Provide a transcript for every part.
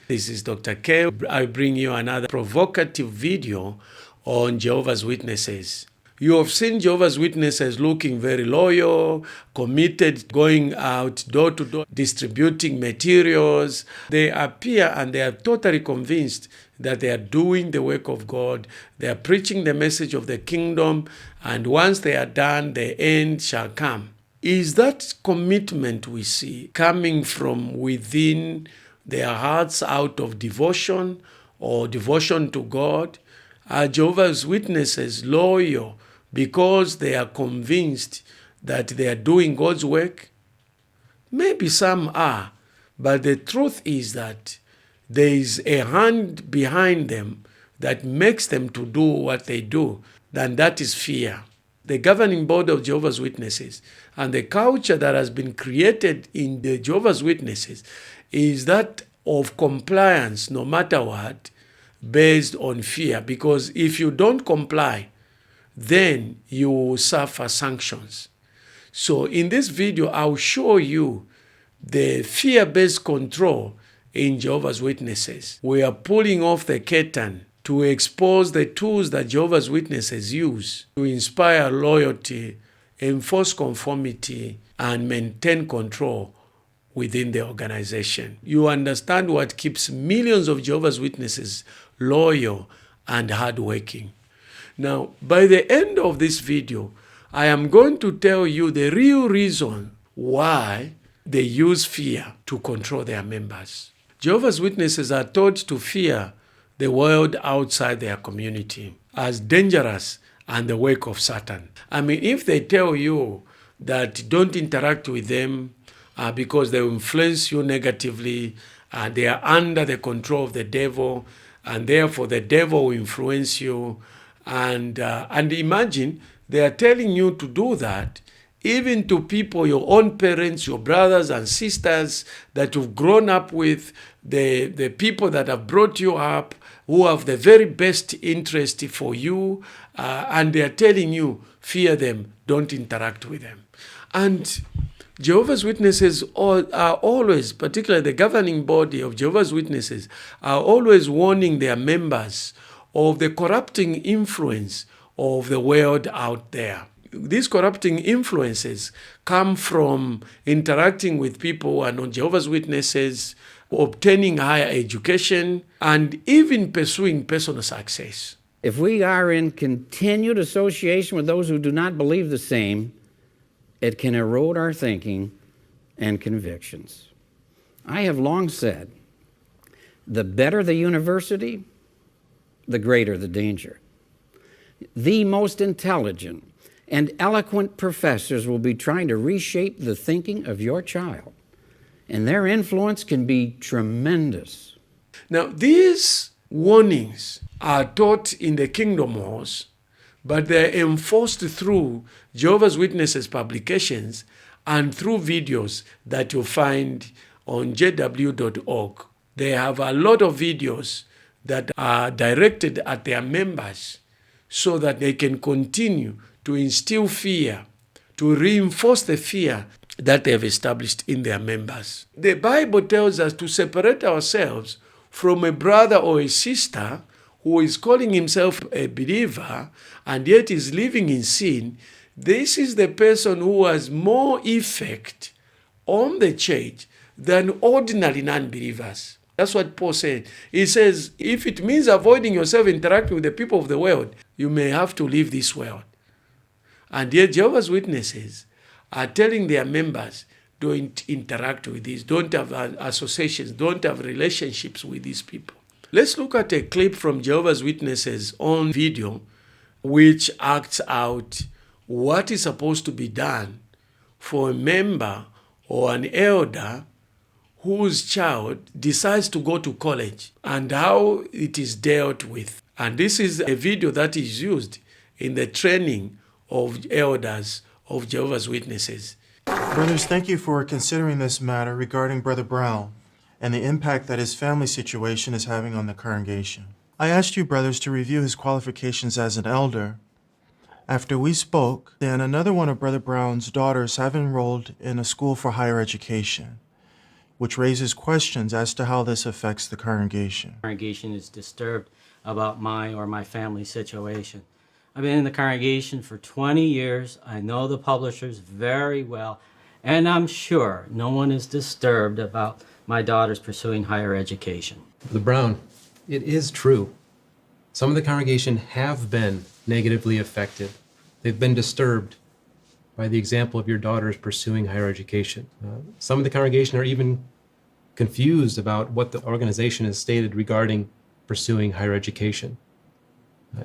This is Dr. K. I bring you another provocative video on Jehovah's Witnesses. You have seen Jehovah's Witnesses looking very loyal, committed, going out door to door, distributing materials. They appear and they are totally convinced that they are doing the work of God. They are preaching the message of the kingdom, and once they are done, the end shall come. Is that commitment we see coming from within their hearts out of devotion or devotion to God? Are Jehovah's Witnesses loyal because they are convinced that they are doing God's work? Maybe some are, but the truth is that there is a hand behind them that makes them to do what they do, and that is fear. The governing board of Jehovah's Witnesses and the culture that has been created in the Jehovah's Witnesses is that of compliance no matter what, based on fear. Because if you don't comply, then you will suffer sanctions. So in this video, I'll show you the fear-based control in Jehovah's Witnesses. We are pulling off the curtain to expose the tools that Jehovah's Witnesses use to inspire loyalty, enforce conformity, and maintain control within the organization. You understand what keeps millions of Jehovah's Witnesses loyal and hardworking. Now, by the end of this video, I am going to tell you the real reason why they use fear to control their members. Jehovah's Witnesses are taught to fear the world outside their community as dangerous and the work of Satan. I mean, if they tell you that don't interact with them because they will influence you negatively, they are under the control of the devil, and therefore the devil will influence you, and imagine they are telling you to do that even to people, your own parents, your brothers and sisters that you've grown up with, the people that have brought you up, who have the very best interest for you, and they are telling you, fear them, don't interact with them. And Jehovah's Witnesses are always, particularly the governing body of Jehovah's Witnesses, are always warning their members of the corrupting influence of the world out there. These corrupting influences come from interacting with people who are not Jehovah's Witnesses, obtaining higher education, and even pursuing personal success. If we are in continued association with those who do not believe the same, it can erode our thinking and convictions. I have long said, the better the university, the greater the danger. The most intelligent and eloquent professors will be trying to reshape the thinking of your child, and their influence can be tremendous. Now, these warnings are taught in the kingdom halls, but they're enforced through Jehovah's Witnesses publications and through videos that you'll find on jw.org. They have a lot of videos that are directed at their members so that they can continue to instill fear, to reinforce the fear that they have established in their members. The Bible tells us to separate ourselves from a brother or a sister who is calling himself a believer and yet is living in sin. This is the person who has more effect on the church than ordinary non-believers. That's what Paul said. He says, if it means avoiding yourself interacting with the people of the world, you may have to leave this world. And yet Jehovah's Witnesses are telling their members, don't interact with these, don't have associations, don't have relationships with these people. Let's look at a clip from Jehovah's Witnesses on video, which acts out what is supposed to be done for a member or an elder whose child decides to go to college and how it is dealt with. And this is a video that is used in the training of elders of Jehovah's Witnesses. Brothers, thank you for considering this matter regarding Brother Brown and the impact that his family situation is having on the congregation. I asked you, brothers, to review his qualifications as an elder. After we spoke, then another one of Brother Brown's daughters have enrolled in a school for higher education. which raises questions as to how this affects the congregation. Congregation is disturbed about my or my family's situation. I've been in the congregation for 20 years. I know the publishers very well, and I'm sure no one is disturbed about my daughters pursuing higher education. Brother Brown, it is true. Some of the congregation have been negatively affected. They've been disturbed by the example of your daughters pursuing higher education. Some of the congregation are even confused about what the organization has stated regarding pursuing higher education.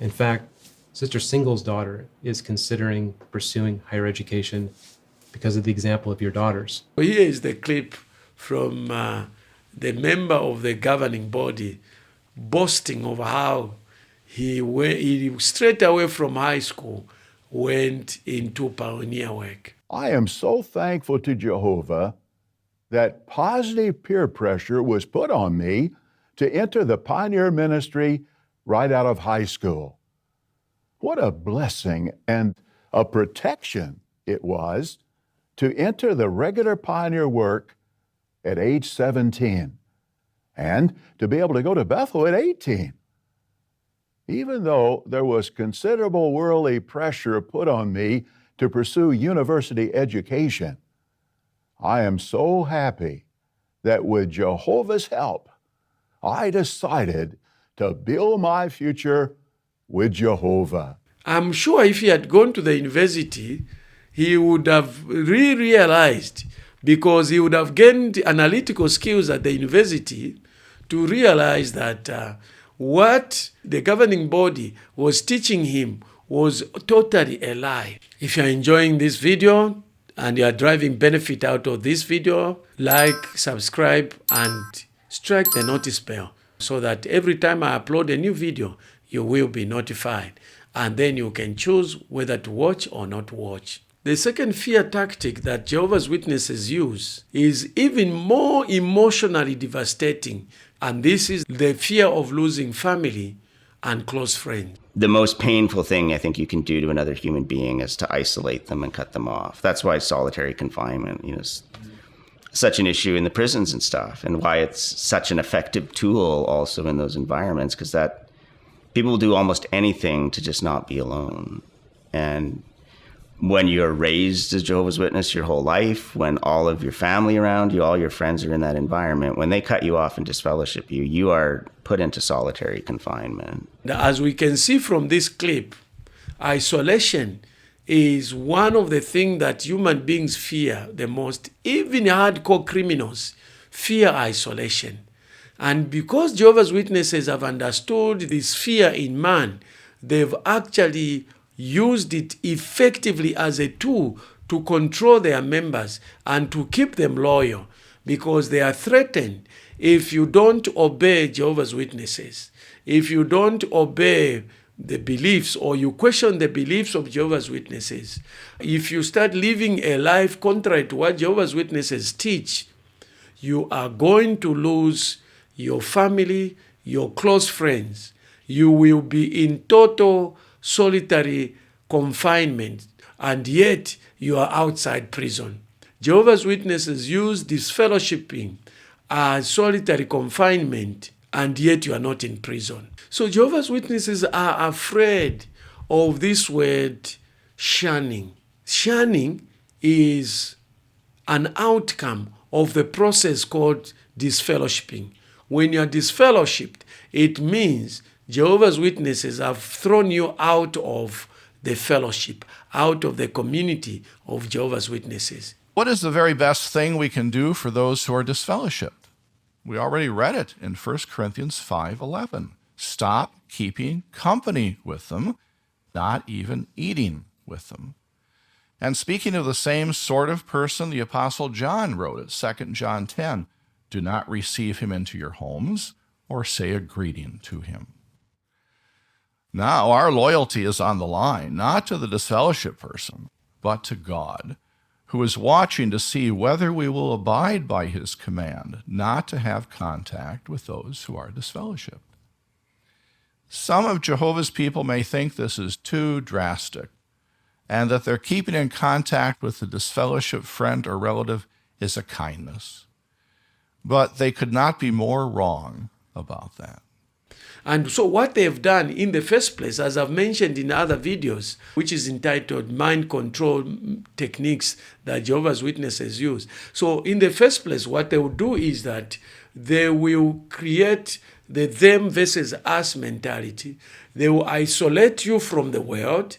In fact, Sister Single's daughter is considering pursuing higher education because of the example of your daughters. Here is the clip from the member of the governing body boasting of how he straight away from high school went into pioneer work. I am so thankful to Jehovah that positive peer pressure was put on me to enter the pioneer ministry right out of high school. What a blessing and a protection it was to enter the regular pioneer work at age 17 and to be able to go to Bethel at 18. Even though there was considerable worldly pressure put on me to pursue university education, I am so happy that with Jehovah's help, I decided to build my future with Jehovah. I'm sure if he had gone to the university, he would have realized, because he would have gained analytical skills at the university to realize that what the governing body was teaching him was totally a lie. If you're enjoying this video and you are deriving benefit out of this video, like, subscribe, and strike the notice bell so that every time I upload a new video, you will be notified. And then you can choose whether to watch or not watch. The second fear tactic that Jehovah's Witnesses use is even more emotionally devastating, and this is the fear of losing family and close friends. The most painful thing I think you can do to another human being is to isolate them and cut them off. That's why solitary confinement, is such an issue in the prisons and stuff, and why it's such an effective tool also in those environments, because that people will do almost anything to just not be alone. And when you're raised as Jehovah's Witness your whole life, when all of your family around you, all your friends are in that environment, when they cut you off and disfellowship you, you are put into solitary confinement. As we can see from this clip, isolation is one of the things that human beings fear the most. Even hardcore criminals fear isolation. And because Jehovah's Witnesses have understood this fear in man, they've actually used it effectively as a tool to control their members and to keep them loyal, because they are threatened if you don't obey Jehovah's Witnesses, if you don't obey the beliefs or you question the beliefs of Jehovah's Witnesses, if you start living a life contrary to what Jehovah's Witnesses teach, you are going to lose your family, your close friends. You will be in total solitary confinement, and yet you are outside prison. Jehovah's Witnesses use disfellowshipping as solitary confinement, and yet you are not in prison. So Jehovah's Witnesses are afraid of this word shunning. Shunning is an outcome of the process called disfellowshipping. When you are disfellowshipped, it means Jehovah's Witnesses have thrown you out of the fellowship, out of the community of Jehovah's Witnesses. What is the very best thing we can do for those who are disfellowshipped? We already read it in 1 Corinthians 5:11. Stop keeping company with them, not even eating with them. And speaking of the same sort of person, the Apostle John wrote it, 2 John 10, do not receive him into your homes or say a greeting to him. Now, our loyalty is on the line, not to the disfellowship person, but to God, who is watching to see whether we will abide by his command not to have contact with those who are disfellowshipped. Some of Jehovah's people may think this is too drastic, and that their keeping in contact with a disfellowshipped friend or relative is a kindness. But they could not be more wrong about that. And so what they've done in the first place, as I've mentioned in other videos, which is entitled Mind Control Techniques that Jehovah's Witnesses use. So in the first place, what they will do is that they will create the them versus us mentality. They will isolate you from the world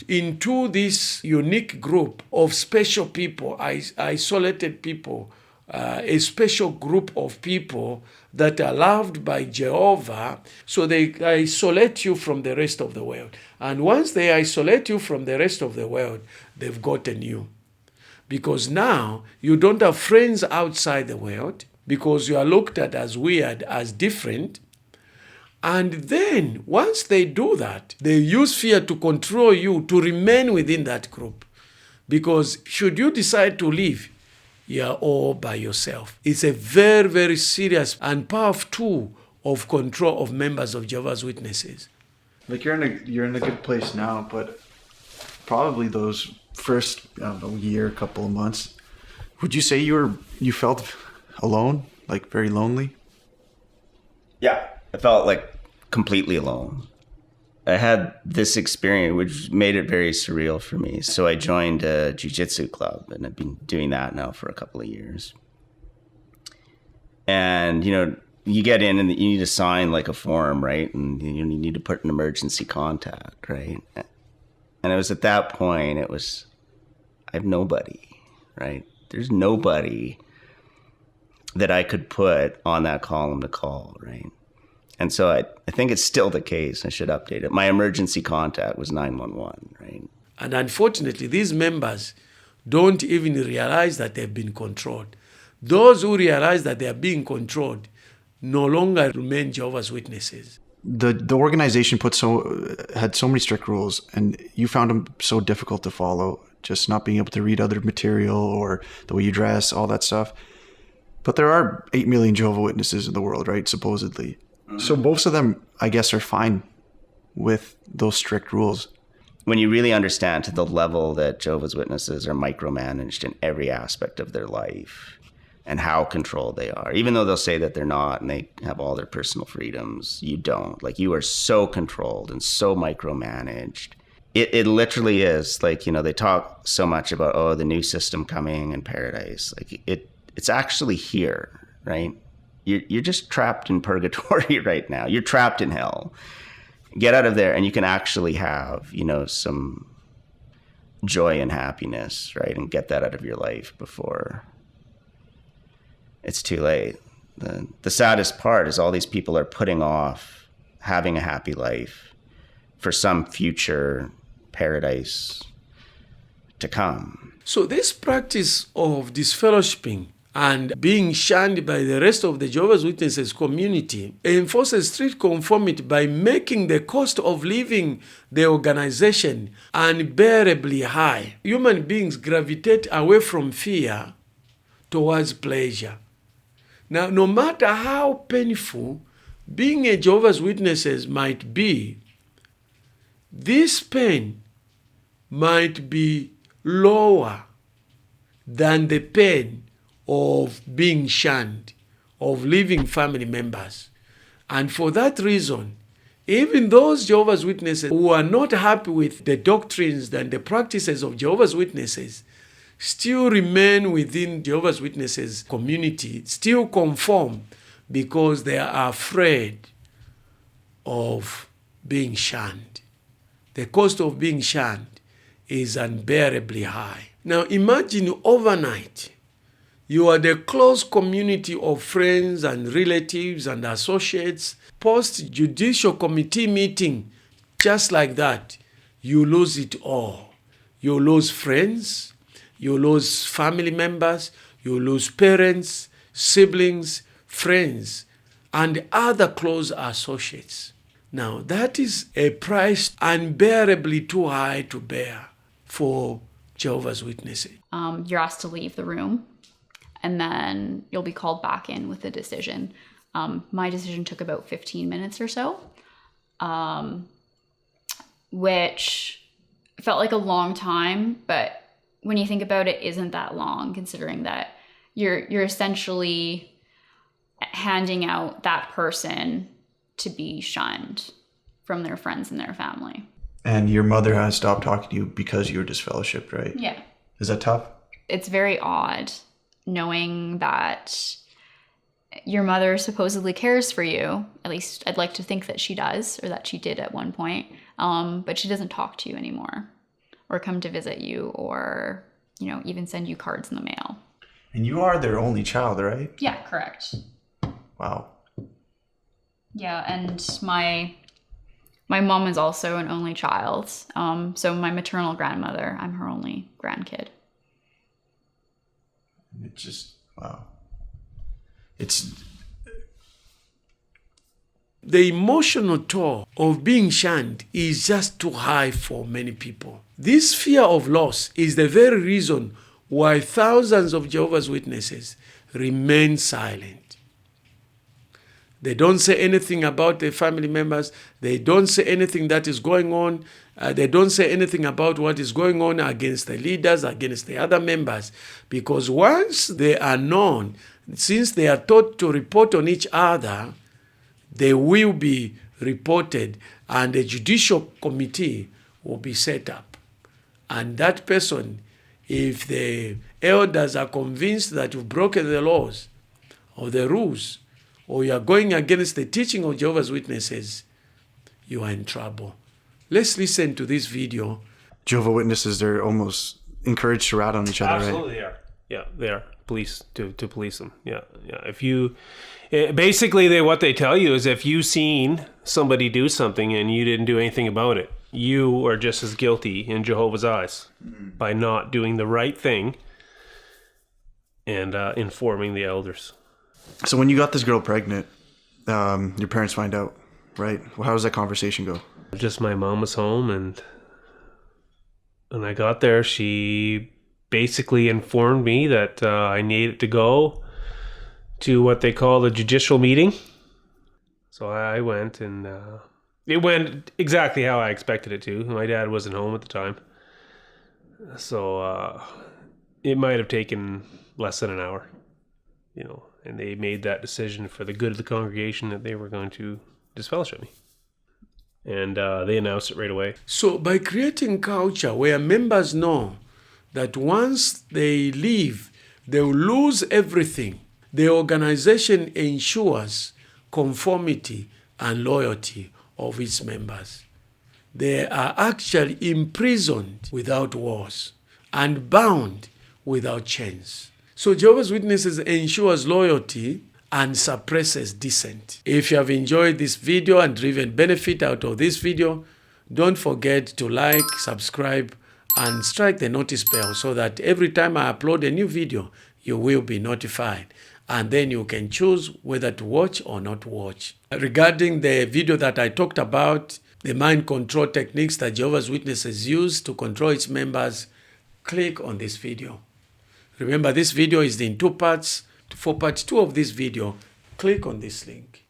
into this unique group of special people, isolated people, a special group of people that are loved by Jehovah. So they isolate you from the rest of the world. And once they isolate you from the rest of the world, they've gotten you. Because now you don't have friends outside the world, because you are looked at as weird, as different. And then once they do that, they use fear to control you to remain within that group. Because should you decide to leave, you are all by yourself. It's a very, very serious and powerful tool of control of members of Jehovah's Witnesses. Like you're in a good place now, but probably those first year, couple of months, would you say you felt alone, like very lonely? Yeah, I felt like completely alone. I had this experience which made it very surreal for me. So I joined a jiu-jitsu club, and I've been doing that now for a couple of years. And, you get in and you need to sign like a form, right? And you need to put an emergency contact, right? And it was at that point, I have nobody, right? There's nobody that I could put on that column to call, right? And so I think it's still the case. I should update it. My emergency contact was 911, right? And unfortunately, these members don't even realize that they've been controlled. Those who realize that they are being controlled no longer remain Jehovah's Witnesses. The organization had so many strict rules, and you found them so difficult to follow, just not being able to read other material or the way you dress, all that stuff. But there are 8 million Jehovah's Witnesses in the world, right, supposedly. So most of them, I guess, are fine with those strict rules. When you really understand to the level that Jehovah's Witnesses are micromanaged in every aspect of their life and how controlled they are, even though they'll say that they're not and they have all their personal freedoms, you don't. Like, you are so controlled and so micromanaged. It literally is like, they talk so much about, the new system coming in paradise. Like, it's actually here, right? You're just trapped in purgatory right now. You're trapped in hell. Get out of there, and you can actually have, some joy and happiness, right? And get that out of your life before it's too late. The saddest part is all these people are putting off having a happy life for some future paradise to come. So this practice of disfellowshipping and being shunned by the rest of the Jehovah's Witnesses community enforces strict conformity by making the cost of leaving the organization unbearably high. Human beings gravitate away from fear towards pleasure. Now, no matter how painful being a Jehovah's Witnesses might be, this pain might be lower than the pain of being shunned, of leaving family members. And for that reason, even those Jehovah's Witnesses who are not happy with the doctrines and the practices of Jehovah's Witnesses still remain within Jehovah's Witnesses community, still conform, because they are afraid of being shunned. The cost of being shunned is unbearably high. Now imagine overnight, you are the close community of friends and relatives and associates. Post-judicial committee meeting, just like that, you lose it all. You lose friends, you lose family members, you lose parents, siblings, friends, and other close associates. Now, that is a price unbearably too high to bear for Jehovah's Witnesses. You're asked to leave the room, and then you'll be called back in with a decision. My decision took about 15 minutes or so, which felt like a long time, but when you think about it, isn't that long, considering that you're essentially handing out that person to be shunned from their friends and their family. And your mother has stopped talking to you because you were disfellowshipped, right? Yeah. Is that tough? It's very odd knowing that your mother supposedly cares for you. At least I'd like to think that she does, or that she did at one point. But she doesn't talk to you anymore, or come to visit you, or, even send you cards in the mail. And you are their only child, right? Yeah, correct. Wow. Yeah, and my mom is also an only child. So my maternal grandmother, I'm her only grandkid. It's just, wow. It's... The emotional toll of being shunned is just too high for many people. This fear of loss is the very reason why thousands of Jehovah's Witnesses remain silent. They don't say anything about their family members. They don't say anything that is going on. They don't say anything about what is going on against the leaders, against the other members. Because once they are known, since they are taught to report on each other, they will be reported and a judicial committee will be set up. And that person, if the elders are convinced that you've broken the laws or the rules, or you are going against the teaching of Jehovah's Witnesses, you are in trouble. Let's listen to this video. Jehovah's Witnesses, they're almost encouraged to rat on each other, Absolutely, they are. Yeah, they are. Police to police them. Yeah. If you, basically, what they tell you is if you've seen somebody do something and you didn't do anything about it, you are just as guilty in Jehovah's eyes by not doing the right thing and informing the elders. So when you got this girl pregnant, your parents find out, right? Well, how does that conversation go? Just my mom was home, and when I got there, she basically informed me that I needed to go to what they call the judicial meeting. So I went, and it went exactly how I expected it to. My dad wasn't home at the time. So it might have taken less than an hour, and they made that decision for the good of the congregation that they were going to disfellowship me. And they announced it right away. So by creating culture where members know that once they leave, they will lose everything, the organization ensures conformity and loyalty of its members. They are actually imprisoned without wars and bound without chains. So Jehovah's Witnesses ensures loyalty and suppresses dissent. If you have enjoyed this video and driven benefit out of this video, don't forget to like, subscribe, and strike the notice bell so that every time I upload a new video, you will be notified. And then you can choose whether to watch or not watch. Regarding the video that I talked about, the mind control techniques that Jehovah's Witnesses use to control its members, click on this video. Remember, this video is in 2 parts. For part 2 of this video, click on this link.